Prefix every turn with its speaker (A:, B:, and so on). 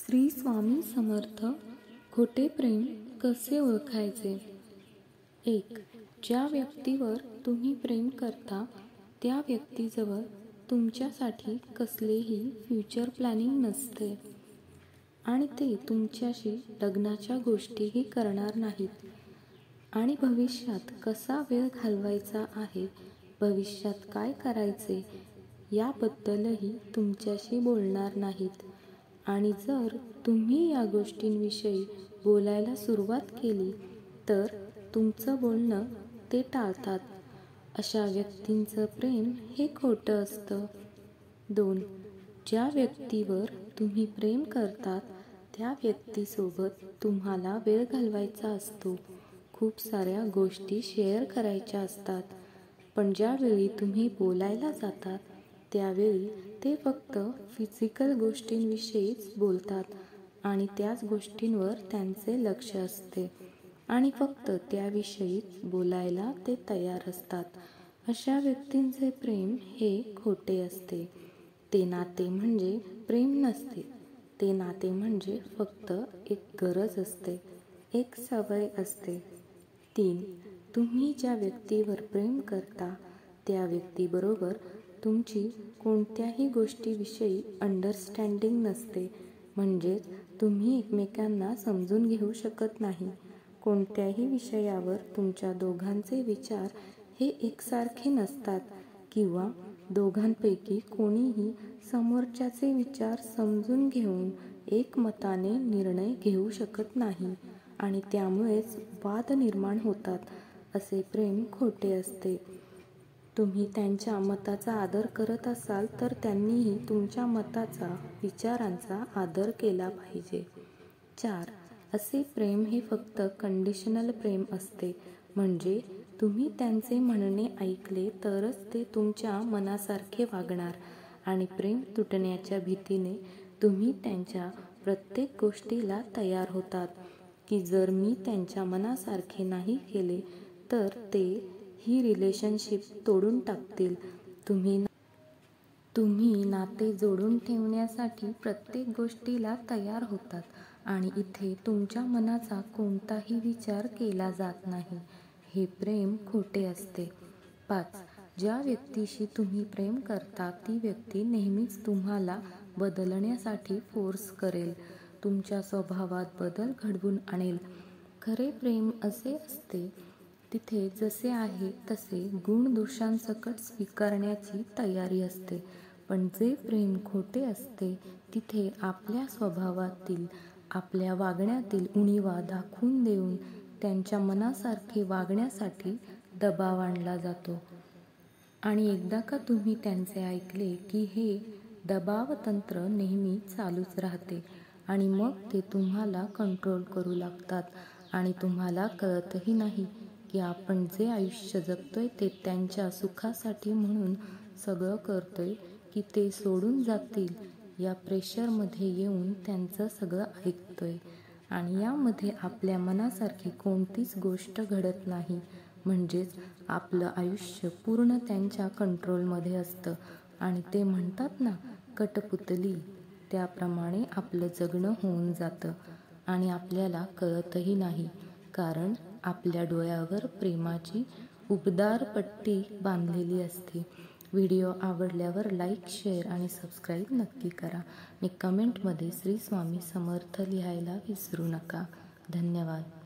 A: श्री स्वामी समर्थ. खोटे प्रेम कसे ओळखायचे? 1. ज्या व्यक्तीवर तुम्ही प्रेम करता त्या व्यक्तीजवळ तुमच्यासाठी कसलेही फ्युचर प्लॅनिंग नसते आणि ते तुमच्याशी लग्नाच्या गोष्टीही करणार नाहीत आणि भविष्यात कसा वेळ घालवायचा आहे, भविष्यात काय करायचे याबद्दलही तुमच्याशी बोलणार नाहीत. आणि जर तुम्ही या गोष्टींविषयी बोलायला सुरुवात केली तर तुमचं बोलणं ते टाळतात. अशा व्यक्तींचं प्रेम हे खोटं असतं. 2. ज्या व्यक्तीवर तुम्ही प्रेम करतात त्या व्यक्तीसोबत तुम्हाला वेळ घालवायचा असतो, खूप साऱ्या गोष्टी शेअर करायच्या असतात, पण ज्यावेळी तुम्ही बोलायला जातात त्यावेळी ते फक्त फिजिकल गोष्टींविषयीच बोलतात आणि त्याच गोष्टींवर त्यांचे लक्ष असते आणि फक्त त्याविषयीच बोलायला ते तयार असतात. अशा व्यक्तींचे प्रेम हे खोटे असते. ते नाते म्हणजे प्रेम नसते. ते नाते म्हणजे फक्त एक गरज असते, एक सवय असते. 3. तुम्ही ज्या व्यक्तीवर प्रेम करता त्या व्यक्तीबरोबर तुमची कोणत्याही गोष्टीविषयी अंडरस्टँडिंग नसते, म्हणजेच तुम्ही एकमेकांना समजून घेऊ शकत नाही. कोणत्याही विषयावर तुमच्या दोघांचे विचार हे एकसारखे नसतात किंवा दोघांपैकी कोणीही समोरच्याचे विचार समजून घेऊन एकमताने निर्णय घेऊ शकत नाही आणि त्यामुळेच वाद निर्माण होतात. असे प्रेम खोटे असते. तुम्ही त्यांच्या मताचा आदर करत असाल तर त्यांनीही तुमच्या मताचा, विचारांचा आदर केला पाहिजे. 4. असे प्रेम हे फक्त कंडिशनल प्रेम असते, म्हणजे तुम्ही त्यांचे म्हणणे ऐकले तरच ते तुमच्या मनासारखे वागणार आणि प्रेम तुटण्याच्या भीतीने तुम्ही त्यांच्या प्रत्येक गोष्टीला तयार होतात की जर मी त्यांच्या मनासारखे नाही केले तर ते ही रिलेशनशिप तोडून टाकतील. तुम्ही नाते जोडून ठेवण्यासाठी प्रत्येक गोष्टीला तयार होतात आणि इथे तुमच्या मनाचा कोणताही विचार केला जात नाही. हे प्रेम खोटे असते. 5. ज्या व्यक्तीशी तुम्ही प्रेम करता ती व्यक्ती नेहमीच तुम्हाला बदलण्यासाठी फोर्स करेल, तुमच्या स्वभावात बदल घडवून आणेल. खरे प्रेम असे असते तिथे जसे आहे तसे गुणदोषांसकट स्वीकारण्याची तयारी असते, पण जे प्रेम खोटे असते तिथे आपल्या स्वभावातील, आपल्या वागण्यातील उणिवा दाखवून देऊन त्यांच्या मनासारखे वागण्यासाठी दबाव आणला जातो आणि एकदा का तुम्ही त्यांचे ऐकले की हे दबावतंत्र नेहमी चालूच राहते आणि मग ते तुम्हाला कंट्रोल करू लागतात आणि तुम्हाला कळतही नाही की आपण जे आयुष्य जगतोय ते त्यांच्या सुखासाठी म्हणून सगळं करतोय की ते सोडून जातील या प्रेशरमध्ये येऊन त्यांचं सगळं ऐकतोय आणि यामध्ये आपल्या मनासारखी कोणतीच गोष्ट घडत नाही, म्हणजेच आपलं आयुष्य पूर्ण त्यांच्या कंट्रोलमध्ये असतं आणि ते म्हणतात ना कठपुतली, त्याप्रमाणे आपलं जगणं होऊन जातं आणि आपल्याला कळतही नाही, कारण आपल्या डोळ्यावर प्रेमाची उबदार पट्टी बांधलेली असते. व्हिडिओ आवडल्यावर लाईक, शेअर आणि सबस्क्राईब नक्की करा आणि कमेंटमध्ये श्री स्वामी समर्थ लिहायला विसरू नका. धन्यवाद.